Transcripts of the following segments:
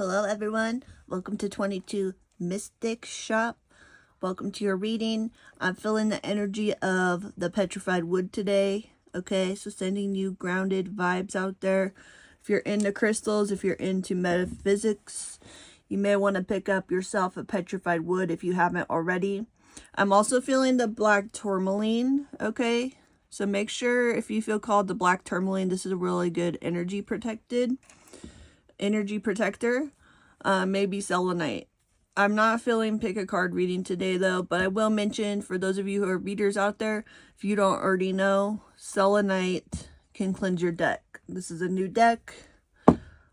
Hello everyone, welcome to 22Mystics shop. Welcome to your reading. I'm feeling the energy of the petrified wood today. Okay, so sending you grounded vibes out there. If you're into crystals, if you're into metaphysics, you may want to pick up yourself a petrified wood if you haven't already. I'm also feeling the black tourmaline. Okay, so make sure if you feel called to black tourmaline, this is a really good energy protector. Maybe selenite. I'm not feeling pick a card reading today though, but I will mention for those of you who are readers out there, if you don't already know, selenite can cleanse your deck. This is a new deck.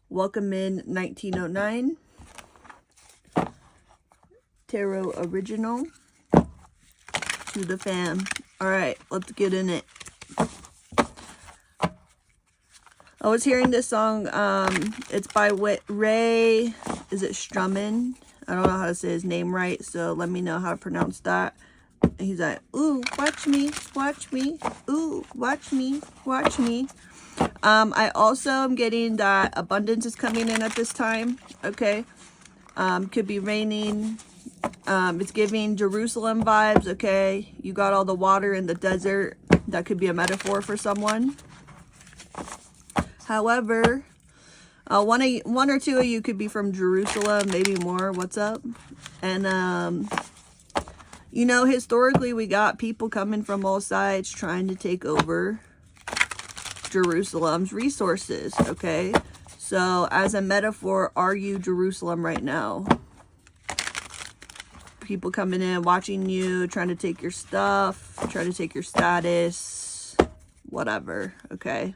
Welcome in 1909. Tarot original to the fam. All right, let's get in it. I was hearing this song, it's by Ray, is it Strummin? I don't know how to say his name right, so let me know how to pronounce that. And he's like, ooh, watch me, ooh, watch me. I also am getting that abundance is coming in at this time, okay? Could be raining. It's giving Jerusalem vibes, okay? You got all the water in the desert. That could be a metaphor for someone. However, one or two of you could be from Jerusalem, maybe more. What's up? And, you know, historically, we got people coming from all sides trying to take over Jerusalem's resources, okay? So, as a metaphor, are you Jerusalem right now? People coming in, watching you, trying to take your stuff, trying to take your status, whatever, okay?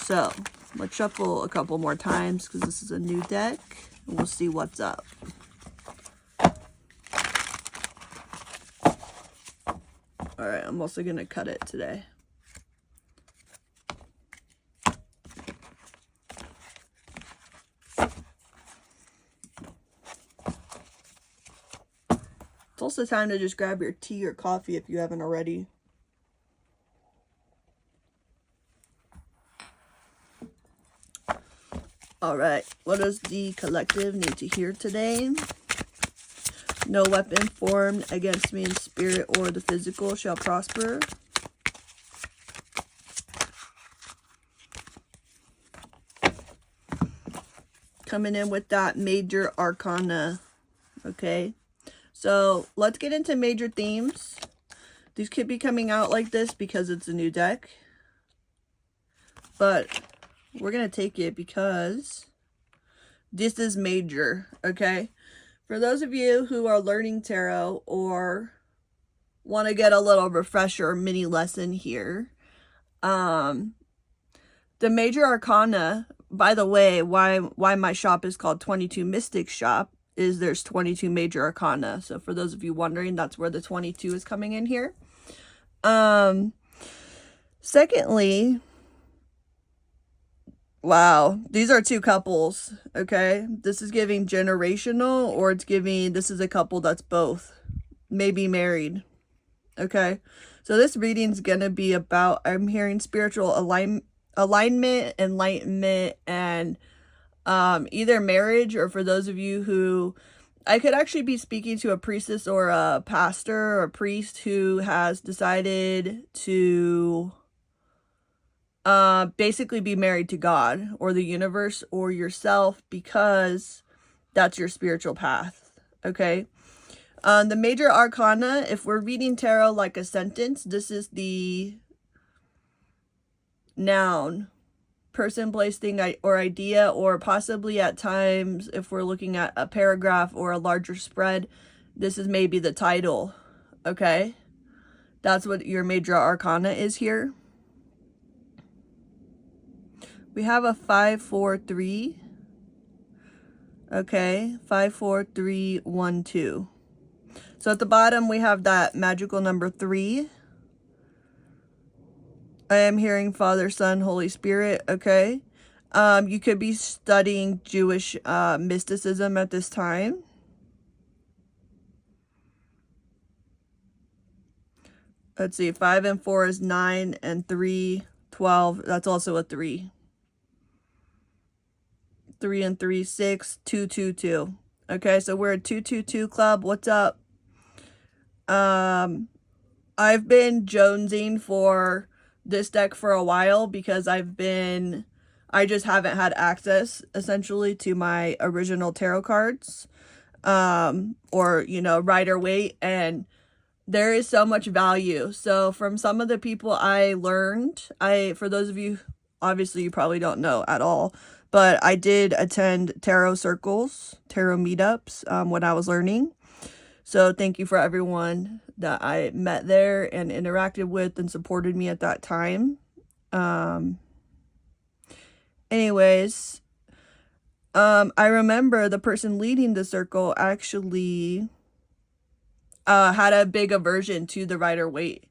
So, let's shuffle a couple more times because this is a new deck. And we'll see what's up. Alright, I'm also going to cut it today. It's also time to just grab your tea or coffee if you haven't already. Alright, what does the collective need to hear today? No weapon formed against me in spirit or the physical shall prosper. Coming in with that major arcana. Okay, so let's get into major themes. These could be coming out like this because it's a new deck. But we're going to take it because this is major, okay? For those of you who are learning tarot or want to get a little refresher mini lesson here, the major arcana, by the way, why my shop is called 22Mystics shop is there's 22 major arcana. So for those of you wondering, that's where the 22 is coming in here. Secondly, wow, these are two couples, okay? This is giving generational, or it's giving, this is a couple that's both, maybe married, okay? So this reading's gonna be about, I'm hearing spiritual alignment, enlightenment, and either marriage, or for those of you who, I could actually be speaking to a priestess or a pastor or a priest who has decided to basically be married to God or the universe or yourself because that's your spiritual path, okay? The major arcana, if we're reading tarot like a sentence, this is the noun, person, place, thing, or idea, or possibly at times, if we're looking at a paragraph or a larger spread, this is maybe the title, okay? That's what your major arcana is here. We have a 5-4-3. Okay, 5-4-3-1-2. So at the bottom we have that magical number 3. I am hearing Father, Son, Holy Spirit. Okay, you could be studying Jewish mysticism at this time. Let's see, 5 and 4 is 9, and 3, 12. That's also a 3. 3 and 3, 6, 2, 2, 2. Okay, so we're a 222 club. What's up? I've been jonesing for this deck for a while because I just haven't had access essentially to my original tarot cards, or, you know, Rider-Waite, and there is so much value. So from some of the people I learned, for those of you, obviously you probably don't know at all, but I did attend tarot circles, tarot meetups, when I was learning. So thank you for everyone that I met there and interacted with and supported me at that time. Anyways, I remember the person leading the circle actually had a big aversion to the Rider-Waite.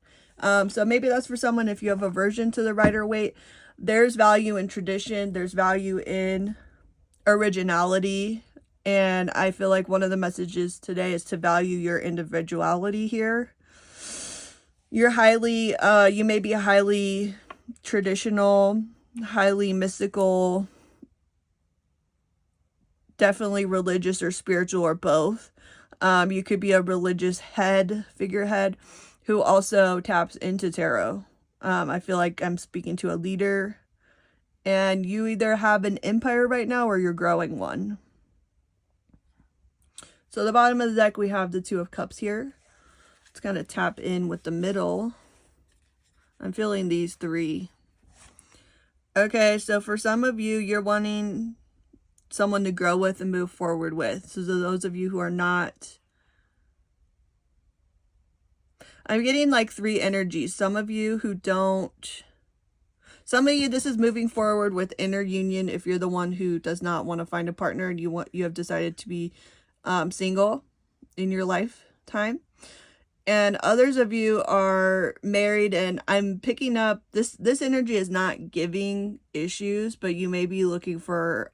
So maybe that's for someone. If you have aversion to the Rider-Waite, there's value in tradition. There's value in originality. And I feel like one of the messages today is to value your individuality here. You may be highly traditional, highly mystical, definitely religious or spiritual or both. You could be a religious figurehead who also taps into tarot. I feel like I'm speaking to a leader, and you either have an empire right now or you're growing one. So the bottom of the deck, we have the Two of Cups here. Let's kind of tap in with the middle. I'm feeling these three. Okay, so for some of you, you're wanting someone to grow with and move forward with. So those of you who are not, I'm getting like three energies. Some of you, this is moving forward with inner union. If you're the one who does not want to find a partner and you have decided to be single in your lifetime, and others of you are married, and I'm picking up this energy is not giving issues, but you may be looking for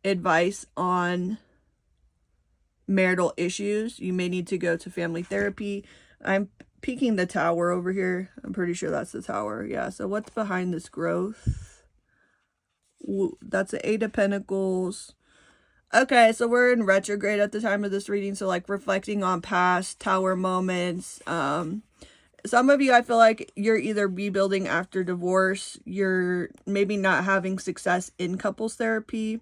advice on marital issues. You may need to go to family therapy. I'm peeking the Tower over here. I'm pretty sure that's the Tower. Yeah, so what's behind this growth? Ooh, that's the Eight of Pentacles. Okay, so we're in retrograde at the time of this reading, so like reflecting on past Tower moments. Some of you, I feel like you're either rebuilding after divorce, you're maybe not having success in couples therapy.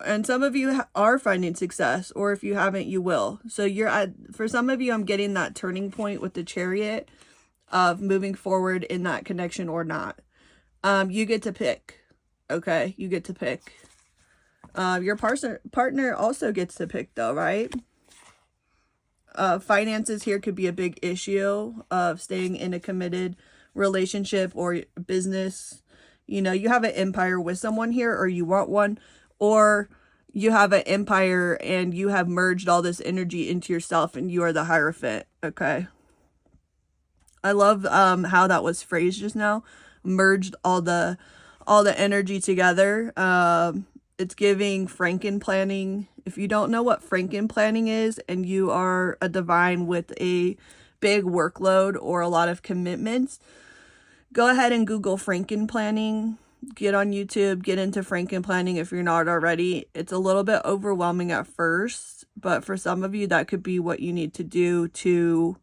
And some of you are finding success, or if you haven't, you will. So for some of you, I'm getting that turning point with the Chariot of moving forward in that connection or not. You get to pick. Okay, you get to pick. Your partner also gets to pick though, right? Finances here could be a big issue of staying in a committed relationship or business. You know, you have an empire with someone here, or you want one, or you have an empire and you have merged all this energy into yourself and you are the Hierophant. Okay. I love how that was phrased just now. Merged all the energy together. It's giving Franken planning. If you don't know what Franken planning is, and you are a divine with a big workload or a lot of commitments, go ahead and Google Franken planning. Get on YouTube, get into Franken planning if you're not already. It's a little bit overwhelming at first, but for some of you, that could be what you need to do to,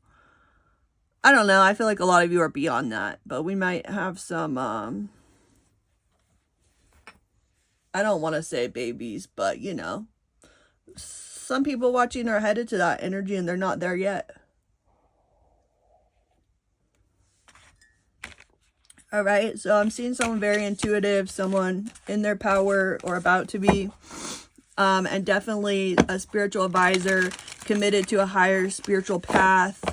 I don't know, I feel like a lot of you are beyond that, but we might have some, I don't want to say babies, but you know, some people watching are headed to that energy and they're not there yet. All right, so I'm seeing someone very intuitive, someone in their power or about to be, and definitely a spiritual advisor, committed to a higher spiritual path.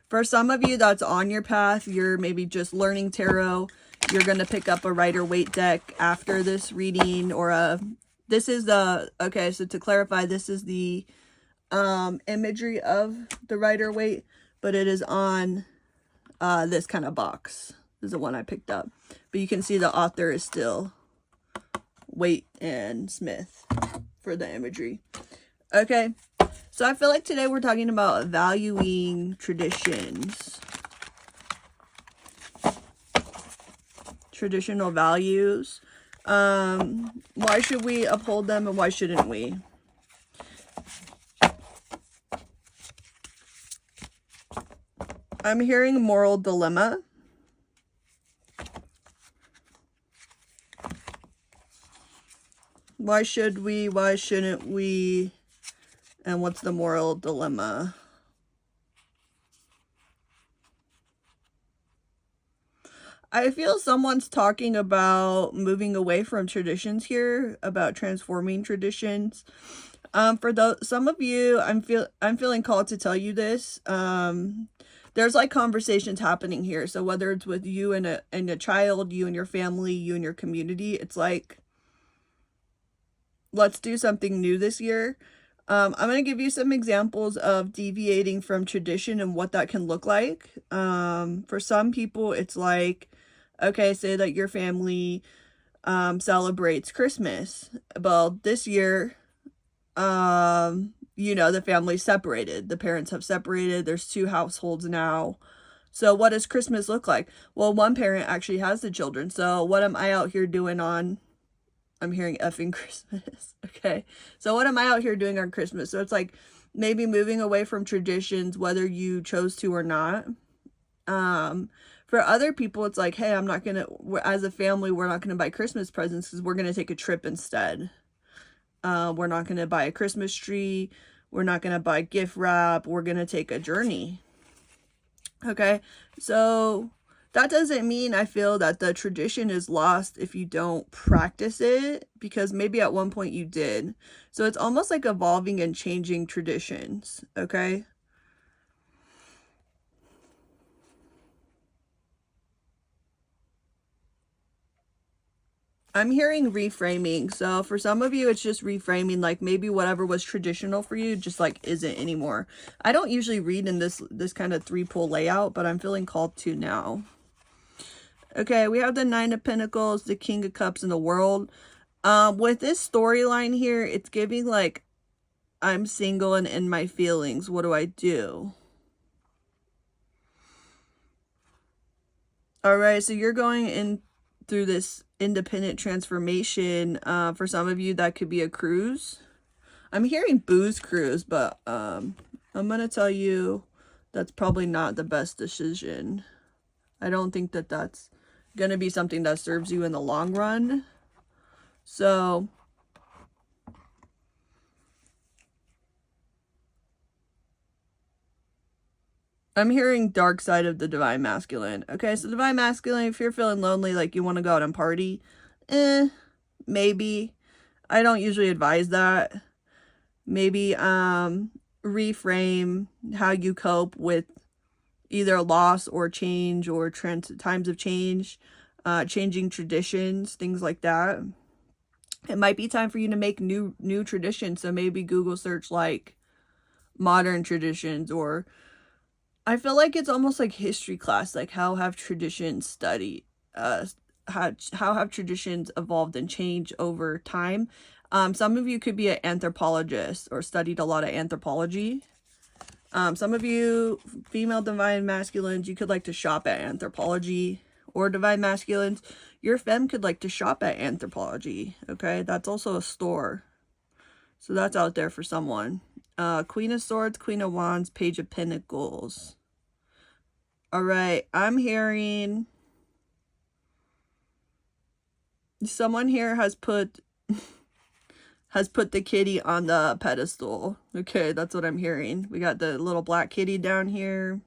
For some of you that's on your path, you're maybe just learning tarot. You're going to pick up a Rider-Waite deck after this reading, or okay, so to clarify, this is the imagery of the Rider-Waite, but it is on this kind of box. This is the one I picked up, but you can see the author is still Waite and Smith for the imagery. Okay, so I feel like today we're talking about valuing traditions. traditional values. Why should we uphold them and why shouldn't we? I'm hearing moral dilemma. Why should we? Why shouldn't we? And what's the moral dilemma? I feel someone's talking about moving away from traditions here, about transforming traditions. For some of you, I'm feeling called to tell you this. There's like conversations happening here. So whether it's with you and a child, you and your family, you and your community, it's like, let's do something new this year. I'm going to give you some examples of deviating from tradition and what that can look like. For some people, it's like, okay, say that your family celebrates Christmas. Well, this year, you know, the family's separated. The parents have separated. There's 2 households now. So what does Christmas look like? Well, one parent actually has the children. So what am I out here doing on... I'm hearing effing Christmas. Okay. So what am I out here doing on Christmas? So it's like maybe moving away from traditions, whether you chose to or not. For other people, it's like, hey, I'm not going to, as a family, we're not going to buy Christmas presents because we're going to take a trip instead. We're not going to buy a Christmas tree. We're not going to buy gift wrap. We're going to take a journey. Okay. So that doesn't mean I feel that the tradition is lost if you don't practice it, because maybe at one point you did. So it's almost like evolving and changing traditions, okay? I'm hearing reframing. So for some of you, it's just reframing, like maybe whatever was traditional for you just like isn't anymore. I don't usually read in this kind of 3-pole layout, but I'm feeling called to now. Okay, we have the 9 of Pentacles, the King of Cups, and the World. With this storyline here, it's giving like, I'm single and in my feelings. What do I do? All right, so you're going in through this independent transformation. For some of you, that could be a cruise. I'm hearing booze cruise, but I'm going to tell you that's probably not the best decision. I don't think that that's going to be something that serves you in the long run. So I'm hearing dark side of the divine masculine. Okay, so divine masculine, if you're feeling lonely, like you want to go out and party, maybe. I don't usually advise that. Maybe reframe how you cope with either loss or change or times of change, changing traditions, things like that. It might be time for you to make new traditions. So maybe Google search like modern traditions, or I feel like it's almost like history class, like how have traditions studied, how have traditions evolved and changed over time. Some of you could be an anthropologist or studied a lot of anthropology. Some of you female divine masculines, you could like to shop at Anthropology, or divine masculines, your femme could like to shop at Anthropology. Okay, that's also a store. So that's out there for someone. Queen of Swords, Queen of Wands, Page of Pentacles. All right, I'm hearing someone here has put the kitty on the pedestal. Okay, that's what I'm hearing. We got the little black kitty down here.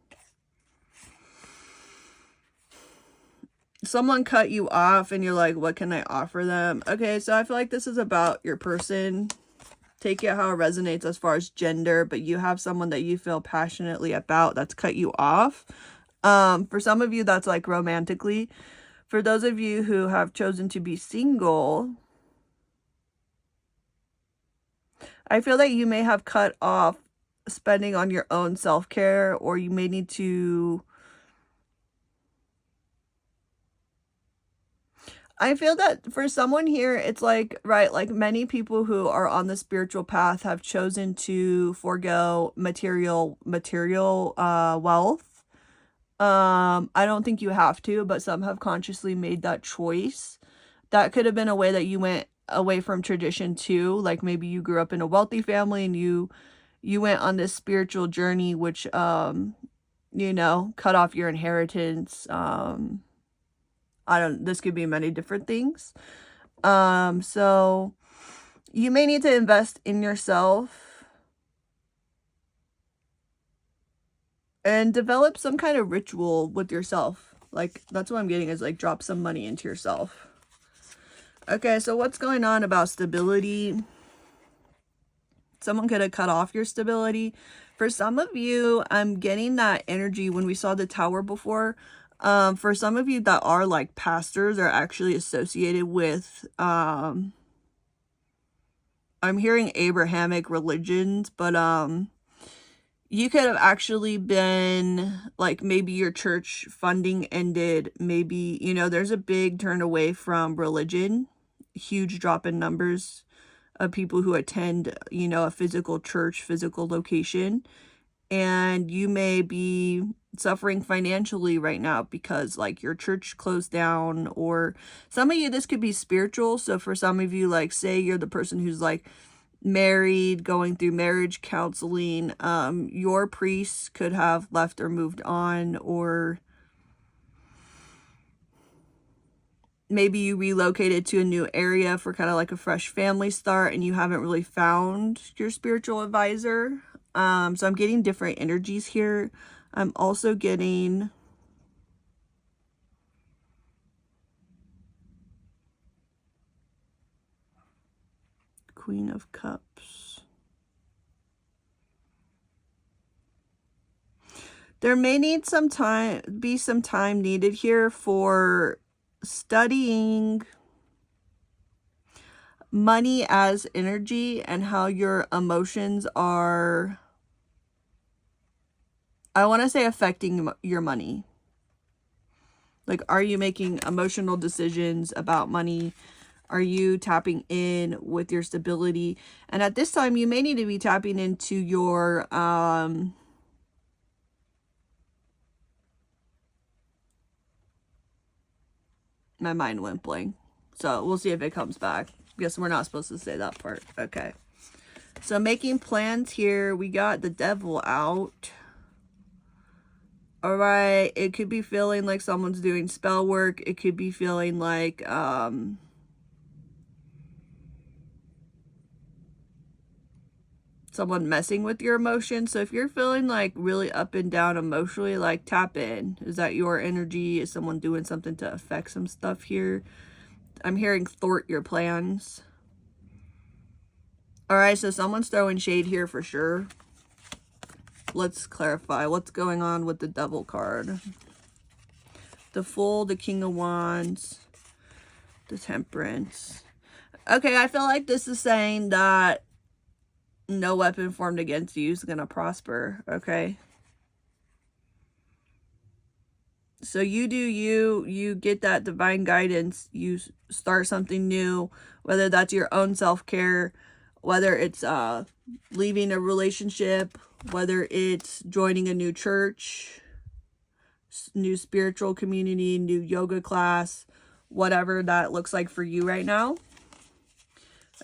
Someone cut you off and you're like, what can I offer them? Okay, so I feel like this is about your person. Take it how it resonates as far as gender, but you have someone that you feel passionately about that's cut you off. For some of you, that's like romantically. For those of you who have chosen to be single, I feel that you may have cut off spending on your own self-care, or you may need to... I feel that for someone here, it's like, right, like many people who are on the spiritual path have chosen to forego material wealth. I don't think you have to, but some have consciously made that choice. That could have been a way that you went away from tradition too. Like maybe you grew up in a wealthy family and you went on this spiritual journey, which, you know, cut off your inheritance. This could be many different things. So you may need to invest in yourself and develop some kind of ritual with yourself. Like, that's what I'm getting, is like drop some money into yourself. Okay, so what's going on about stability? Someone could have cut off your stability. For some of you, I'm getting that energy when we saw the tower before. For some of you that are like pastors, are actually associated with, I'm hearing Abrahamic religions, but you could have actually been like, maybe your church funding ended. Maybe, you know, there's a big turn away from religion, huge drop in numbers of people who attend, you know, a physical church, physical location. And you may be suffering financially right now because like your church closed down, or some of you, this could be spiritual. So for some of you, like say you're the person who's like married, going through marriage counseling, your priest could have left or moved on, or maybe you relocated to a new area for kind of like a fresh family start and you haven't really found your spiritual advisor. So I'm getting different energies here. I'm also getting Queen of Cups. There may need some time, be some time needed here for studying money as energy and how your emotions are, I want to say, affecting your money. Like, are you making emotional decisions about money? Are you tapping in with your stability? And at this time, you may need to be tapping into your, my mind went blank. So we'll see if it comes back. Guess we're not supposed to say that part. Okay. So making plans here. We got the devil out. All right. It could be feeling like someone's doing spell work. It could be feeling like, someone messing with your emotions. So if you're feeling like really up and down emotionally, like tap in. Is that your energy? Is someone doing something to affect some stuff here? I'm hearing thwart your plans. All right, so someone's throwing shade here for sure. Let's clarify what's going on with the devil card. The Fool, the King of Wands, the Temperance. Okay, I feel like this is saying that no weapon formed against you is going to prosper, okay? So you do you get that divine guidance, you start something new, whether that's your own self-care, whether it's leaving a relationship, whether it's joining a new church, new spiritual community, new yoga class, whatever that looks like for you right now.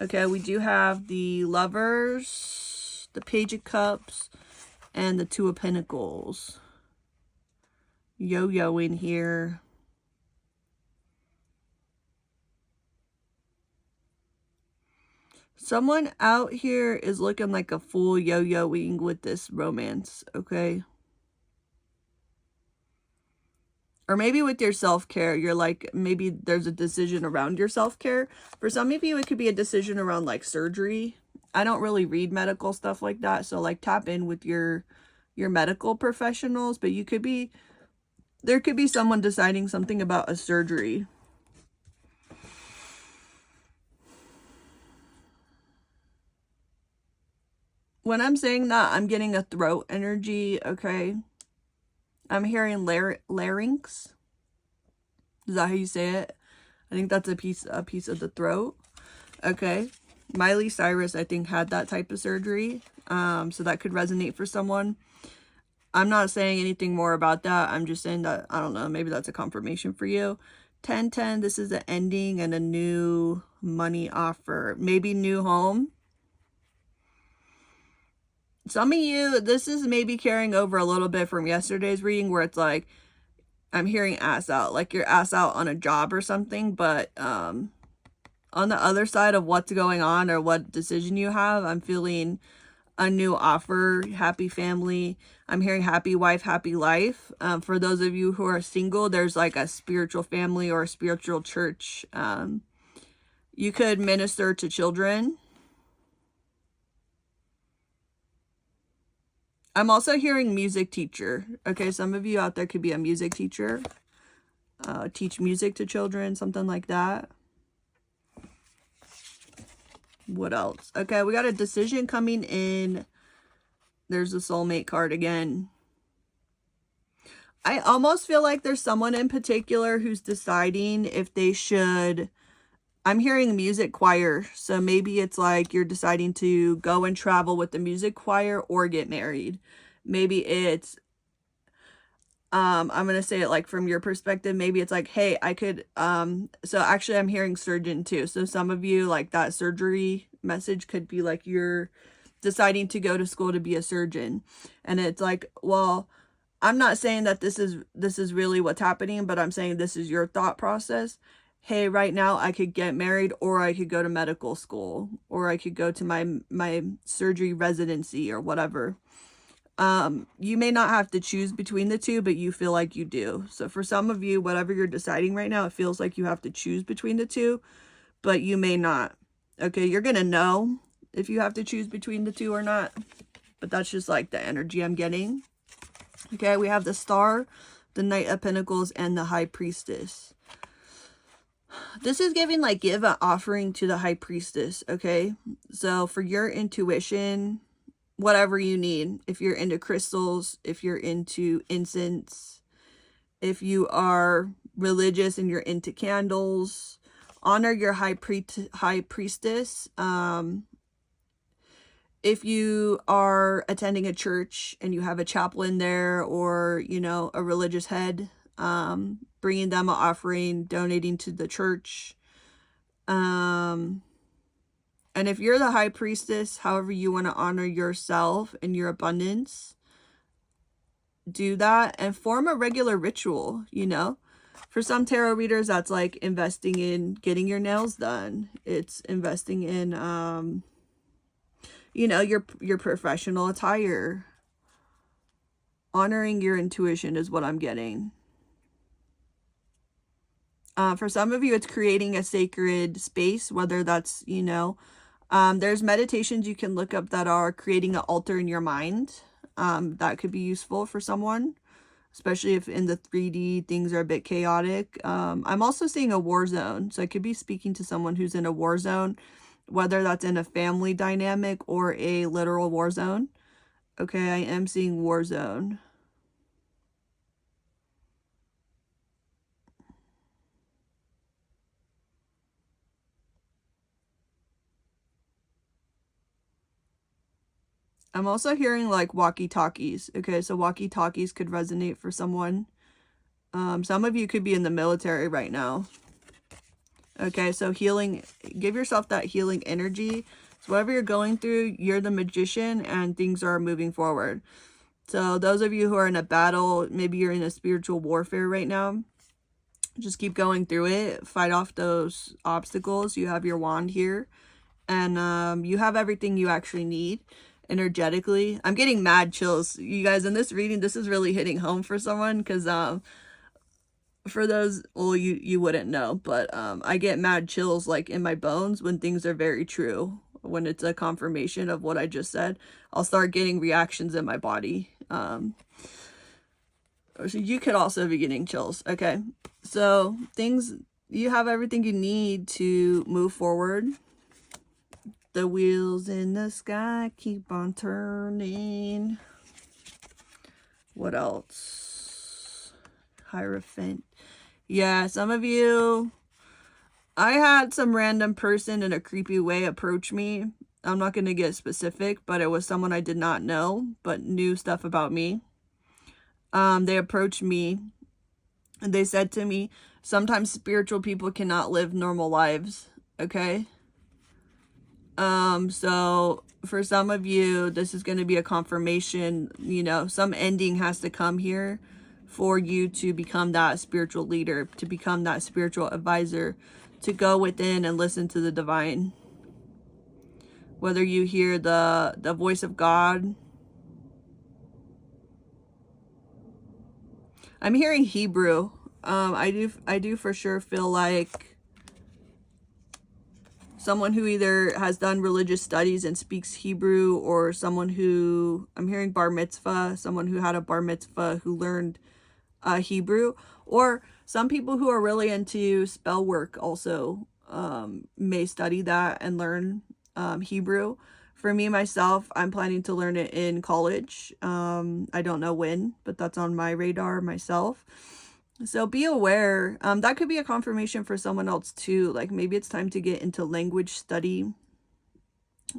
Okay, we do have the Lovers, the Page of Cups, and the Two of Pentacles. Yo-yoing here. Someone out here is looking like a fool yo-yoing with this romance, okay? Or maybe with your self-care, you're like, maybe there's a decision around your self-care. For some of you, it could be a decision around like surgery. I don't really read medical stuff like that. So like tap in with your medical professionals, but you could be, there could be someone deciding something about a surgery. When I'm saying that, I'm getting a throat energy, okay? I'm hearing larynx. Is that how you say it? I think that's a piece of the throat. Okay. Miley Cyrus, I think, had that type of surgery. So that could resonate for someone. I'm not saying anything more about that. I'm just saying that, I don't know, maybe that's a confirmation for you. 1010, this is the ending and a new money offer. Maybe new home. Some of you, this is maybe carrying over a little bit from yesterday's reading where it's like, I'm hearing ass out, like you're ass out on a job or something, but on the other side of what's going on or what decision you have, I'm feeling a new offer, happy family. I'm hearing happy wife, happy life. For those of you who are single, there's like a spiritual family or a spiritual church. You could minister to children. I'm also hearing music teacher. Okay, some of you out there could be a music teacher. Teach music to children, something like that. What else? Okay, we got a decision coming in. There's the soulmate card again. I almost feel like there's someone in particular who's deciding if they should. I'm hearing music choir. So maybe it's like you're deciding to go and travel with the music choir or get married. Maybe it's, I'm going to say it like from your perspective. Maybe it's like, hey, I could, so actually I'm hearing surgeon too. So some of you, like that surgery message could be like you're deciding to go to school to be a surgeon. And it's like, well, I'm not saying that this is really what's happening, but I'm saying this is your thought process. Hey, right now I could get married, or I could go to medical school, or I could go to my surgery residency or whatever. You may not have to choose between the two, but you feel like you do. So for some of you, whatever you're deciding right now, it feels like you have to choose between the two, but you may not. Okay, you're going to know if you have to choose between the two or not, but that's just like the energy I'm getting. Okay, we have the Star, the Knight of Pentacles, and the High Priestess. This is giving like give an offering to the High Priestess, okay? So for your intuition, whatever you need, if you're into crystals, if you're into incense, if you are religious and you're into candles, honor your high priestess. If you are attending a church and you have a chaplain there, or, you know, a religious head, bringing them an offering, donating to the church. And if you're the high priestess, however you want to honor yourself and your abundance, do that and form a regular ritual, you know. For some tarot readers, that's like investing in getting your nails done. It's investing in, you know, your professional attire. Honoring your intuition is what I'm getting. For some of you, it's creating a sacred space, whether that's, you know, there's meditations you can look up that are creating an altar in your mind. That could be useful for someone, especially if in the 3D things are a bit chaotic. I'm also seeing a war zone. So I could be speaking to someone who's in a war zone, whether that's in a family dynamic or a literal war zone. Okay, I am seeing war zone. I'm also hearing like walkie-talkies. Okay, so walkie-talkies could resonate for someone. Some of you could be in the military right now. Okay, so healing, give yourself that healing energy. So whatever you're going through, you're the magician and things are moving forward. So those of you who are in a battle, maybe you're in a spiritual warfare right now, just keep going through it. Fight off those obstacles. You have your wand here. And you have everything you actually need energetically. I'm getting mad chills. You guys, in this reading, this is really hitting home for someone because for those, well, you wouldn't know, but I get mad chills like in my bones when things are very true. When it's a confirmation of what I just said, I'll start getting reactions in my body. So you could also be getting chills. Okay, so things, you have everything you need to move forward. The wheels in the sky keep on turning. What else? Hierophant. Yeah, some of you, I had some random person in a creepy way approach me. I'm not going to get specific, but it was someone I did not know, but knew stuff about me. They approached me and they said to me, sometimes spiritual people cannot live normal lives. Okay. So for some of you, this is going to be a confirmation, you know, some ending has to come here for you to become that spiritual leader, to become that spiritual advisor, to go within and listen to the divine. Whether you hear the voice of God. I'm hearing Hebrew. I do for sure feel like someone who either has done religious studies and speaks Hebrew, or someone who, I'm hearing bar mitzvah, someone who had a bar mitzvah who learned Hebrew, or some people who are really into spell work also may study that and learn Hebrew. For me, myself, I'm planning to learn it in college. I don't know when, but that's on my radar myself. So be aware. That could be a confirmation for someone else too. Like maybe it's time to get into language study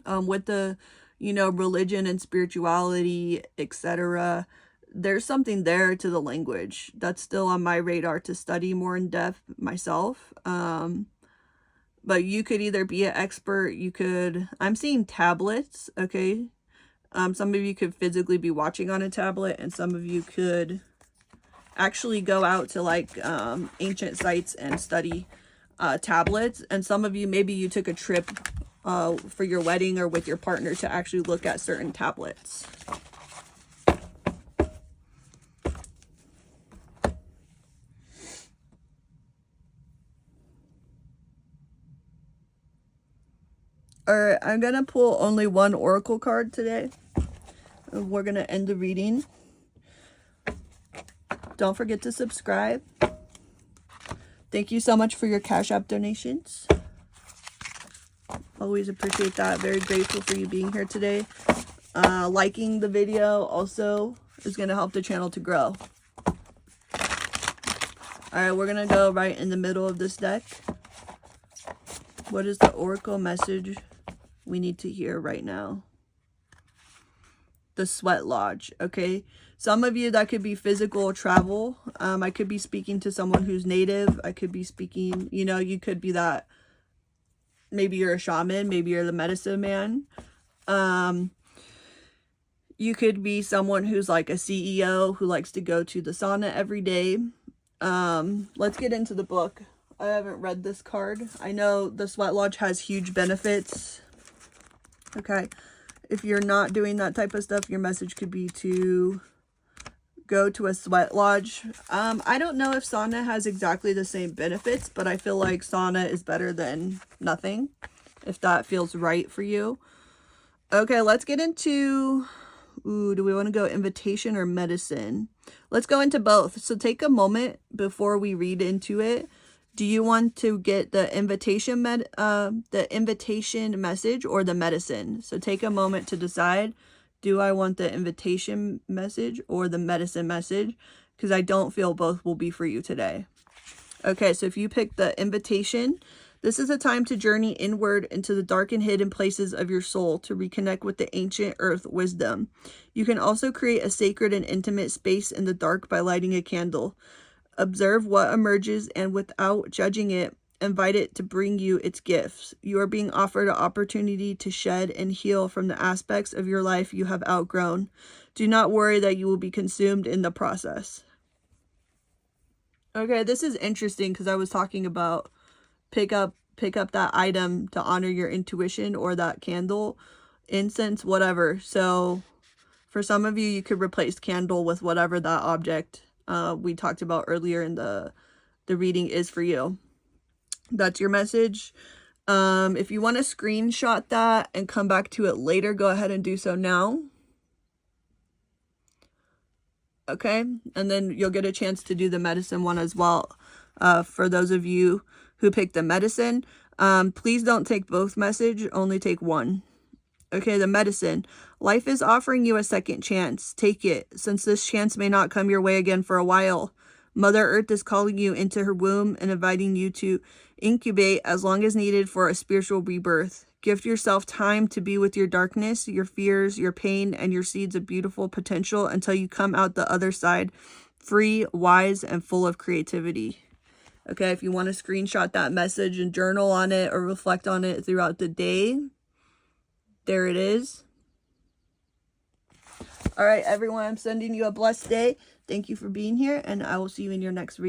with the, you know, religion and spirituality, etc. There's something there to the language that's still on my radar to study more in depth myself. But you could either be an expert, you could, I'm seeing tablets, okay? Some of you could physically be watching on a tablet, and some of you could actually go out to like ancient sites and study tablets. And some of you, maybe you took a trip for your wedding or with your partner to actually look at certain tablets. Alright, I'm going to pull only one oracle card today. We're going to end the reading. Don't forget to subscribe. Thank you so much for your Cash App donations. Always appreciate that. Very grateful for you being here today. Liking the video also is going to help the channel to grow. Alright, we're going to go right in the middle of this deck. What is the oracle message we need to hear right now? The Sweat Lodge, okay? Some of you, that could be physical travel. I could be speaking to someone who's native. I could be speaking, you know, you could be that. Maybe you're a shaman. Maybe you're the medicine man. You could be someone who's like a CEO who likes to go to the sauna every day. Let's get into the book. I haven't read this card. I know the Sweat Lodge has huge benefits. Okay. If you're not doing that type of stuff, your message could be to go to a sweat lodge. I don't know if sauna has exactly the same benefits, but I feel like sauna is better than nothing, if that feels right for you. Okay, let's get into, do we want to go invitation or medicine? Let's go into both. So take a moment before we read into it. Do you want to get the invitation message or the medicine? So take a moment to decide. Do I want the invitation message or the medicine message? Because I don't feel both will be for you today. Okay, so if you pick the invitation, this is a time to journey inward into the dark and hidden places of your soul to reconnect with the ancient earth wisdom. You can also create a sacred and intimate space in the dark by lighting a candle. Observe what emerges and without judging it, invite it to bring you its gifts. You are being offered an opportunity to shed and heal from the aspects of your life you have outgrown. Do not worry that you will be consumed in the process. Okay, this is interesting because I was talking about pick up that item to honor your intuition, or that candle, incense, whatever. So for some of you, you could replace candle with whatever that object we talked about earlier in the reading is for you. That's your message. If you want to screenshot that and come back to it later, go ahead and do so now. Okay, and then you'll get a chance to do the medicine one as well. For those of you who picked the medicine, please don't take both message, only take one. Okay, the medicine. Life is offering you a second chance. Take it, since this chance may not come your way again for a while. Mother Earth is calling you into her womb and inviting you to incubate as long as needed for a spiritual rebirth. Gift yourself time to be with your darkness, your fears, your pain, and your seeds of beautiful potential until you come out the other side free, wise, and full of creativity. Okay, if you want to screenshot that message and journal on it or reflect on it throughout the day, there it is. All right, everyone, I'm sending you a blessed day. Thank you for being here, and I will see you in your next reading.